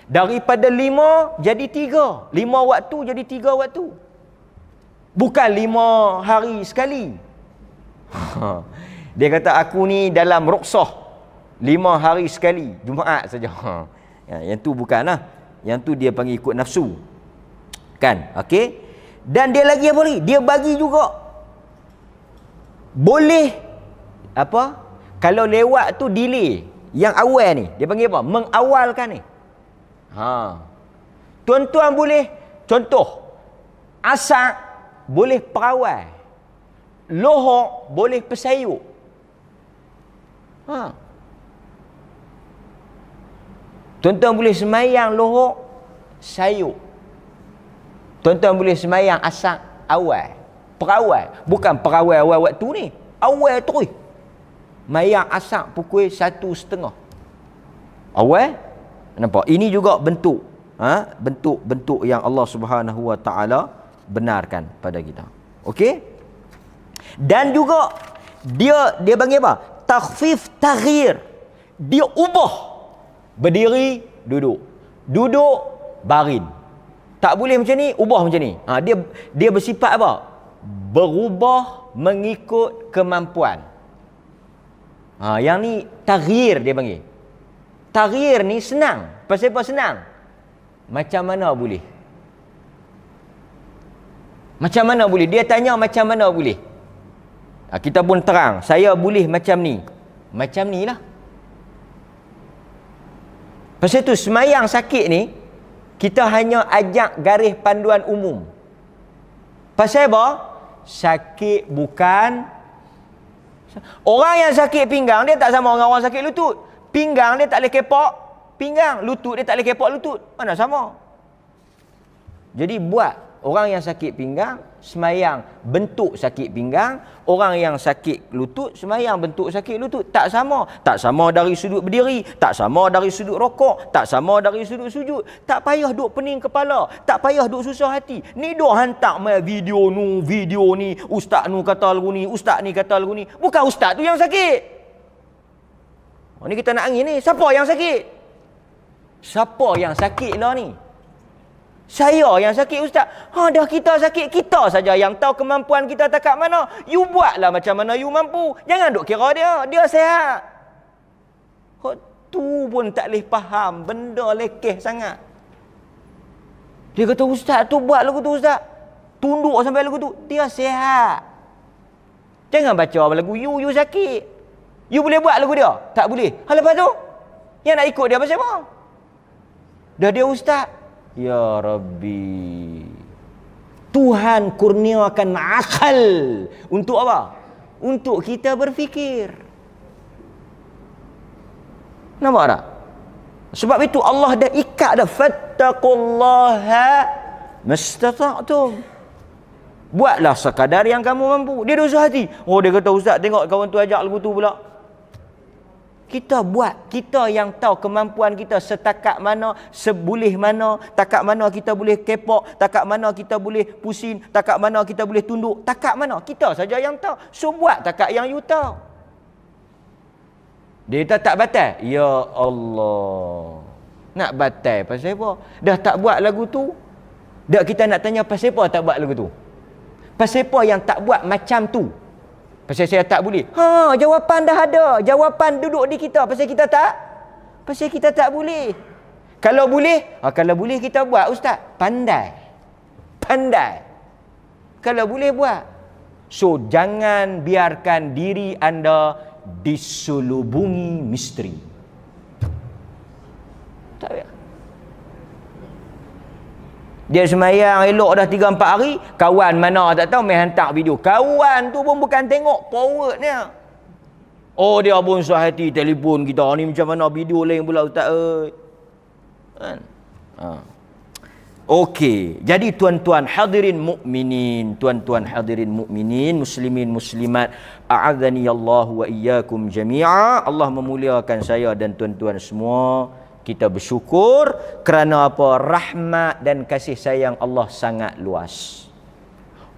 Daripada 5 jadi 3. 5 waktu jadi 3 waktu. Bukan 5 hari sekali. Dia kata aku ni dalam ruksah 5 hari sekali, Jumaat saja. Yang tu bukanlah. Yang tu dia panggil ikut nafsu. Kan? Okey. Dan dia lagi apa lagi? Dia bagi juga boleh apa? Kalau lewat tu delay. Yang awal ni, dia panggil apa? Mengawalkan ni. Tuan-tuan boleh, contoh, asar boleh perawal. Lohor boleh pesayuk. Tuan-tuan boleh semayang lohor, sayuk. Tuan-tuan boleh semayang asar awal. Perawal. Bukan perawal awal waktu ni. Awal terus. Mayang asar pukul 1:30. Awal. Nampak? Ini juga bentuk. Bentuk-bentuk yang Allah Subhanahu wa taala benarkan pada kita. Okey? Dan juga dia panggil apa? Takhfif taghyir. Dia ubah. Berdiri, duduk. Duduk, baring. Tak boleh macam ni, ubah macam ni. Dia bersifat apa? Berubah mengikut kemampuan. Yang ni taghyir dia panggil. Taghyir ni senang. Pasal apa senang? Macam mana boleh? Macam mana boleh? Dia tanya macam mana boleh? Kita pun terang. Saya boleh macam ni. Macam ni lah. Pasal tu semayang sakit ni, kita hanya ajak garis panduan umum. Pasal apa? Sakit bukan. Orang yang sakit pinggang, dia tak sama dengan orang sakit lutut. Pinggang dia tak boleh kepak pinggang, lutut dia tak boleh kepak lutut. Mana sama? Jadi buat orang yang sakit pinggang semayang bentuk sakit pinggang, orang yang sakit lutut semayang bentuk sakit lutut. Tak sama. Tak sama dari sudut berdiri, tak sama dari sudut rokok, tak sama dari sudut sujud. Tak payah duk pening kepala, tak payah duk susah hati. Ni duk hantar mai video ni, ustaz nu kata lagu ni, ustaz ni kata lagu ni. Bukan ustaz tu yang sakit. Ni kita nak angin ni, siapa yang sakit? Siapa yang sakit lah ni? Saya yang sakit ustaz. Dah kita sakit, kita saja yang tahu kemampuan kita tak kat mana. You buatlah macam mana you mampu. Jangan duk kira dia. Dia sihat. Tu pun tak boleh faham. Benda lekeh sangat. Dia kata, ustaz tu buat lagu tu ustaz. Tunduk sampai lagu tu. Dia sihat. Jangan baca lagu you sakit. You boleh buat lagu dia? Tak boleh. Lepas tu, yang nak ikut dia pasal apa? Dah dia ustaz. Ya Rabbi, Tuhan kurniakan akal untuk apa? Untuk kita berfikir. Nampak tak? Sebab itu Allah dah ikat dah, fattaqullaha mastata'tum. Buatlah sekadar yang kamu mampu. Dia dosa hati. Dia kata, ustaz tengok kawan tu ajak lagu tu pula. Kita buat, kita yang tahu kemampuan kita setakat mana, seboleh mana, takat mana kita boleh kepok, takat mana kita boleh pusing, takat mana kita boleh tunduk, takat mana kita saja yang tahu. So buat takat yang you tahu. Dia tak batal. Ya Allah, nak batal pasal apa? Dah tak buat lagu tu. Dah kita nak tanya pasal apa tak buat lagu tu? Pasal apa yang tak buat macam tu? Pasal saya tak boleh. Jawapan dah ada. Jawapan duduk di kita. Pasal kita tak? Pasal kita tak boleh. Kalau boleh, kalau boleh kita buat ustaz. Pandai. Kalau boleh buat. So jangan biarkan diri anda diselubungi misteri. Tak payah. Dia semayang elok dah 3-4 hari, kawan mana tak tahu main hantar video. Kawan tu pun bukan tengok forwardnya. Dia pun hati telefon kita ni macam mana video lain pula ustaz kan. Okey, jadi tuan-tuan hadirin mukminin, muslimin muslimat, a'adzani Allah wa iyyakum jami'a. Allah memuliakan saya dan tuan-tuan semua. Kita bersyukur kerana apa? Rahmat dan kasih sayang Allah sangat luas.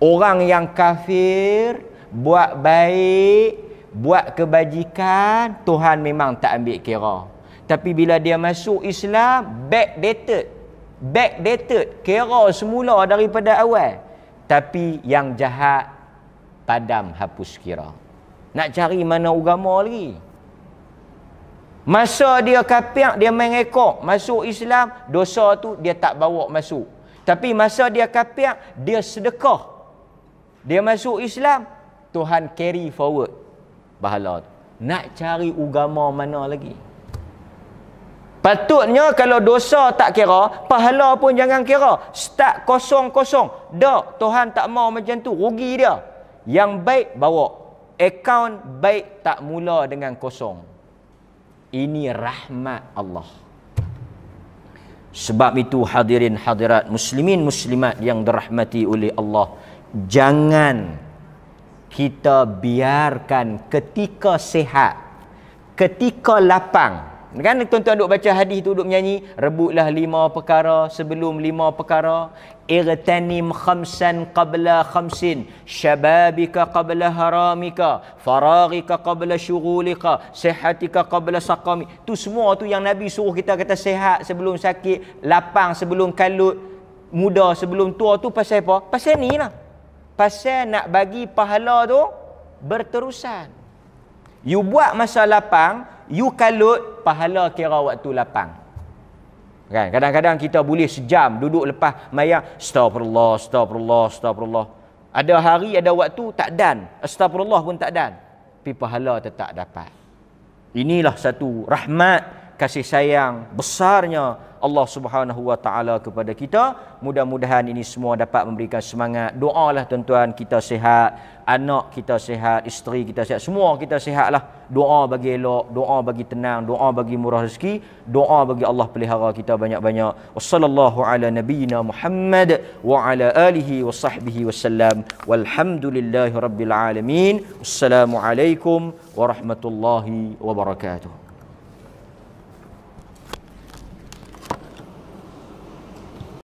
Orang yang kafir buat baik, buat kebajikan, Tuhan memang tak ambil kira. Tapi bila dia masuk Islam, backdated, kira semula daripada awal. Tapi yang jahat padam hapus kira. Nak cari mana agama lagi? Masa dia kafir, dia main ekor. Masuk Islam, dosa tu dia tak bawa masuk. Tapi masa dia kafir, dia sedekah. Dia masuk Islam, Tuhan carry forward pahala tu. Nak cari agama mana lagi? Patutnya kalau dosa tak kira, pahala pun jangan kira. Start kosong-kosong. Tak, Tuhan tak mau macam tu. Rugi dia. Yang baik bawa. Akaun baik tak mula dengan kosong. Ini rahmat Allah. Sebab itu hadirin hadirat, muslimin muslimat yang dirahmati oleh Allah, jangan kita biarkan ketika sihat, ketika lapang. Kan tuan-tuan duk baca hadis tu, duk menyanyi, rebutlah 5 perkara sebelum 5 perkara. Irtanim khamsan qabla khamsin, syababika qabla haramika, faragika qabla syughulika, sihatika qabla saqami. Tu semua tu yang Nabi suruh kita kata sihat sebelum sakit, lapang sebelum kalut, muda sebelum tua. Tu pasal apa? Pasal ni lah. Pasal nak bagi pahala tu berterusan. You buat masa lapang, you kalut, pahala kira waktu lapang. Kan? Kadang-kadang kita boleh sejam duduk lepas mayang, astagfirullah, astagfirullah, astagfirullah. Ada hari, ada waktu tak dan, astagfirullah pun tak dan, tapi pahala tetap dapat. Inilah satu rahmat, kasih sayang besarnya Allah Subhanahu wa taala kepada kita. Mudah-mudahan ini semua dapat memberikan semangat. Doalah tuan-tuan, kita sihat, anak kita sihat, isteri kita sihat, semua kita sihatlah. Doa bagi elok, doa bagi tenang, doa bagi murah rezeki, doa bagi Allah pelihara kita banyak-banyak. Wassallallahu ala nabiyyina Muhammad wa ala alihi wa sahbihi wasallam. Walhamdulillahirabbil alamin. Wassalamualaikum warahmatullahi wabarakatuh.